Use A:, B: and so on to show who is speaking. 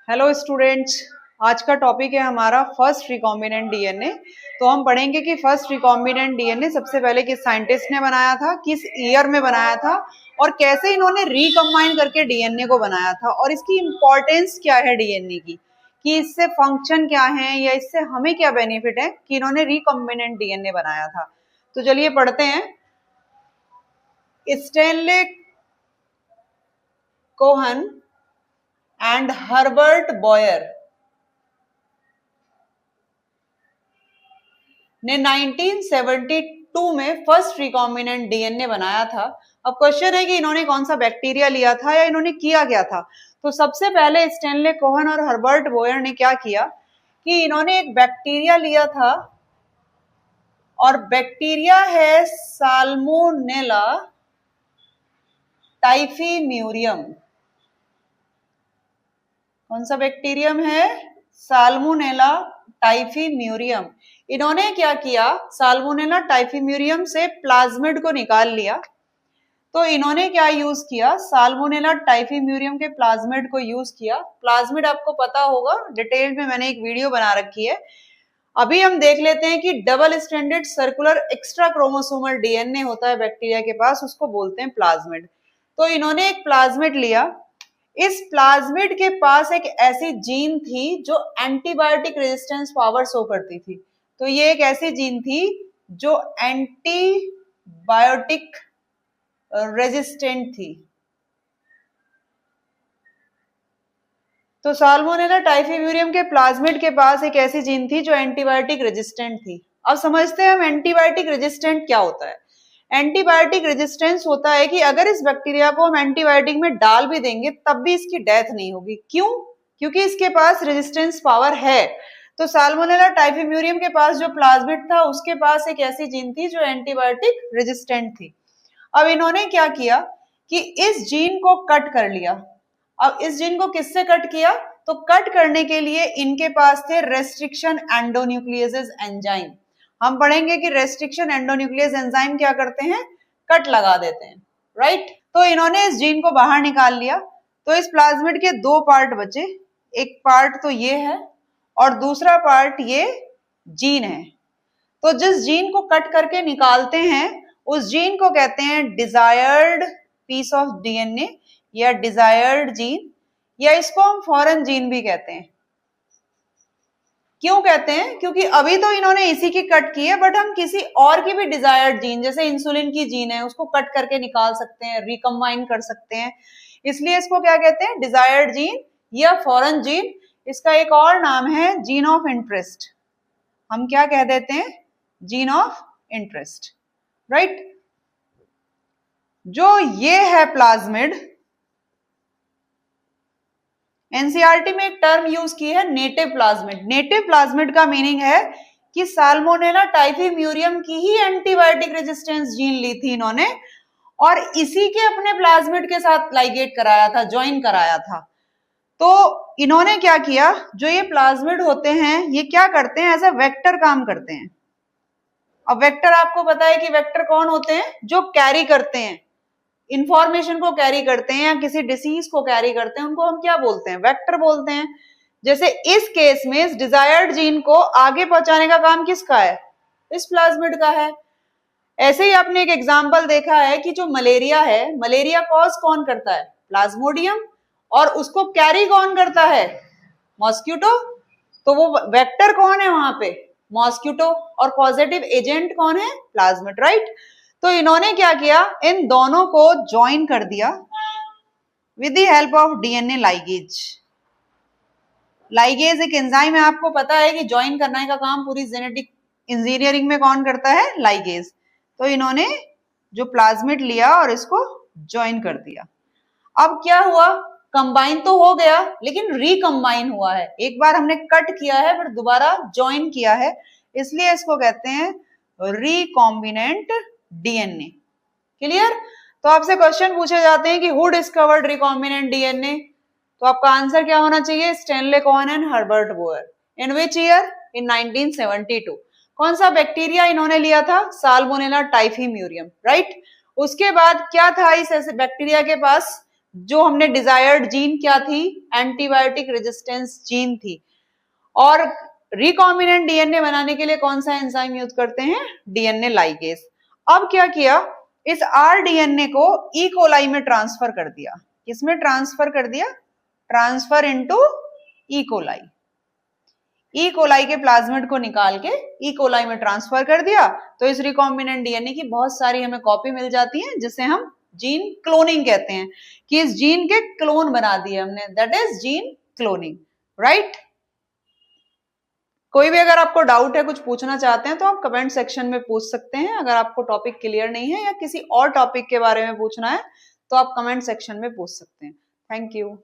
A: Hello students, आज का topic है हमारा फर्स्ट रिकॉम्बिनेंट डीएनए। तो हम पढ़ेंगे कि फर्स्ट रिकॉम्बिनेंट डीएनए सबसे पहले किस साइंटिस्ट ने बनाया था, किस ईयर में बनाया था और कैसे इन्होंने रिकम्बाइन करके डीएनए को बनाया था और इसकी इम्पोर्टेंस क्या है डीएनए की, कि इससे फंक्शन क्या है या इससे हमें क्या बेनिफिट है कि इन्होंने रिकम्बिनेंट डीएनए बनाया था। तो चलिए पढ़ते हैं। Stanley Cohen and Herbert Boyer ने 1972 में फर्स्ट रिकॉम्बिनेंट डीएनए बनाया था। अब क्वेश्चन है कि इन्होंने कौन सा बैक्टीरिया लिया था या इन्होंने किया क्या था। तो सबसे पहले स्टैनले कोहन और हर्बर्ट बॉयर ने क्या किया कि इन्होंने एक बैक्टीरिया लिया था और बैक्टीरिया है साल्मोनेला टाइफीम्यूरियम। कौन सा बैक्टीरियम है? साल्मोनेला टाइफीम्यूरियम। इन्होंने क्या किया, साल्मोनेला टाइफीम्यूरियम से प्लाज्मिड को निकाल लिया। तो इन्होंने क्या यूज किया, साल्मोनेला टाइफीम्यूरियम के प्लाज्मिड को यूज किया। प्लाज्मिड आपको पता होगा, डिटेल में मैंने एक वीडियो बना रखी है। अभी हम देख लेते हैं कि double stranded circular extra chromosomal DNA होता है बैक्टीरिया के पास, उसको बोलते हैं प्लाज्मिड। तो इन्होंने एक प्लाज्मिड लिया। इस प्लाज्मिड के पास एक ऐसी जीन थी जो एंटीबायोटिक रेजिस्टेंस पावर शो करती थी। तो ये एक ऐसी जीन थी जो एंटीबायोटिक रेजिस्टेंट थी। तो साल्मोनेला टाइफीम्यूरियम के प्लाज्मिड के पास एक ऐसी जीन थी जो एंटीबायोटिक रेजिस्टेंट थी। अब समझते हैं हम एंटीबायोटिक रेजिस्टेंट क्या होता है। एंटीबायोटिक रेजिस्टेंस होता है कि अगर इस बैक्टीरिया को हम एंटीबायोटिक में डाल भी देंगे तब भी इसकी डेथ नहीं होगी। क्यों? क्योंकि इसके पास रेजिस्टेंस पावर है। तो साल्मोनेला टाइफीम्यूरियम के पास जो प्लाज्मिड था उसके पास एक ऐसी जीन थी जो एंटीबायोटिक रेजिस्टेंट थी। अब इन्होंने क्या किया कि इस जीन को कट कर लिया। अब इस जीन को किससे कट किया? तो कट करने के लिए इनके पास थे रेस्ट्रिक्शन एंडोन्यूक्लियेसेस एंजाइम। हम पढ़ेंगे कि रेस्ट्रिक्शन एंडोन्यूक्लियस एंजाइम क्या करते हैं, कट लगा देते हैं, राइट। तो इन्होंने इस जीन को बाहर निकाल लिया। तो इस प्लाज्मिड के दो पार्ट बचे, एक पार्ट तो ये है और दूसरा पार्ट ये जीन है। तो जिस जीन को कट करके निकालते हैं उस जीन को कहते हैं डिजायर्ड पीस ऑफ डीएनए या डिजायर्ड जीन, या इसको हम फॉरेन जीन भी कहते हैं। क्यों कहते हैं? क्योंकि अभी तो इन्होंने इसी की कट की है, बट हम किसी और की भी डिजायर्ड जीन, जैसे इंसुलिन की जीन है, उसको कट करके निकाल सकते हैं, रिकम्बाइन कर सकते हैं। इसलिए इसको क्या कहते हैं, डिजायर्ड जीन या फॉरेन जीन। इसका एक और नाम है जीन ऑफ इंटरेस्ट। हम क्या कह देते हैं, जीन ऑफ इंटरेस्ट, राइट। जो ये है प्लाज्मिड, एनसीईआरटी में एक टर्म यूज की है नेटिव प्लाज्मिड। नेटिव प्लाज्मिड का मीनिंग है कि साल्मोनेला टाइफीम्यूरियम की ही एंटीबायोटिक रेजिस्टेंस जीन ली थी इन्होंने और इसी के अपने प्लाज्मिड के साथ लाइगेट कराया था, ज्वाइन कराया था। तो इन्होंने क्या किया, जो ये प्लाज्मिड होते हैं ये क्या करते हैं, एज अ वेक्टर काम करते हैं। अब वेक्टर आपको पता है कि वेक्टर कौन होते हैं, जो कैरी करते हैं, इंफॉर्मेशन को कैरी करते हैं या किसी डिसीज को कैरी करते हैं, उनको हम क्या बोलते हैं, वेक्टर बोलते हैं। जैसे इस केस में इस डिजायर्ड जीन को आगे पहुंचाने का काम किसका है, इस प्लाज्मिड का है। ऐसे ही आपने एक एग्जांपल देखा है कि जो मलेरिया है, मलेरिया कॉज कौन करता है, प्लाज्मोडियम, और उसको कैरी कौन करता है, मॉस्क्यूटो। तो वो वेक्टर कौन है वहां पे, मॉस्क्यूटो, और पॉजिटिव एजेंट कौन है, प्लाज्मिड, राइट। तो इन्होंने क्या किया, इन दोनों को ज्वाइन कर दिया with the help of DNA ligase. Ligase एक एंजाइम है, आपको पता है कि ज्वाइन करने का काम पूरी जेनेटिक इंजीनियरिंग में कौन करता है, लाइगेज। तो इन्होंने जो प्लाज्मिड लिया और इसको ज्वाइन कर दिया। अब क्या हुआ, कंबाइन तो हो गया लेकिन रिकंबाइन हुआ है। एक बार हमने कट किया है फिर दोबारा ज्वाइन किया है, इसलिए इसको कहते हैं रिकॉम्बिनेंट डीएनए। क्लियर। तो आपसे क्वेश्चन पूछे जाते हैं कि हु डिस्कवर्ड रिकॉम्बिनेंट डीएनए, तो आपका आंसर क्या होना चाहिए, Stanley Cohen and Herbert Boyer. In which year, in 1972। कौन सा बैक्टीरिया इन्होंने लिया था, साल्मोनेला टाइफीम्यूरियम, राइट। उसके बाद क्या था इस ऐसे बैक्टीरिया के पास, जो हमने डिजायर्ड जीन क्या थी, एंटीबायोटिक रेजिस्टेंस जीन थी। और रिकॉम्बिनेंट डीएनए बनाने के लिए कौन सा एंजाइम यूज करते हैं, डीएनए लाइगेज। अब क्या किया, इस आरडीएनए को ई कोलाई में ट्रांसफर कर दिया। किसमें ट्रांसफर कर दिया, transfer into E coli. E coli के प्लाज्मिड को निकाल के ई कोलाई में ट्रांसफर कर दिया, तो इस रिकॉम्बिनेंट डीएनए की बहुत सारी हमें कॉपी मिल जाती है, जिसे हम जीन क्लोनिंग कहते हैं, कि इस जीन के क्लोन बना दिए हमने, that is gene cloning, right. कोई भी अगर आपको डाउट है, कुछ पूछना चाहते हैं, तो आप कमेंट सेक्शन में पूछ सकते हैं। अगर आपको टॉपिक क्लियर नहीं है या किसी और टॉपिक के बारे में पूछना है, तो आप कमेंट सेक्शन में पूछ सकते हैं। Thank you.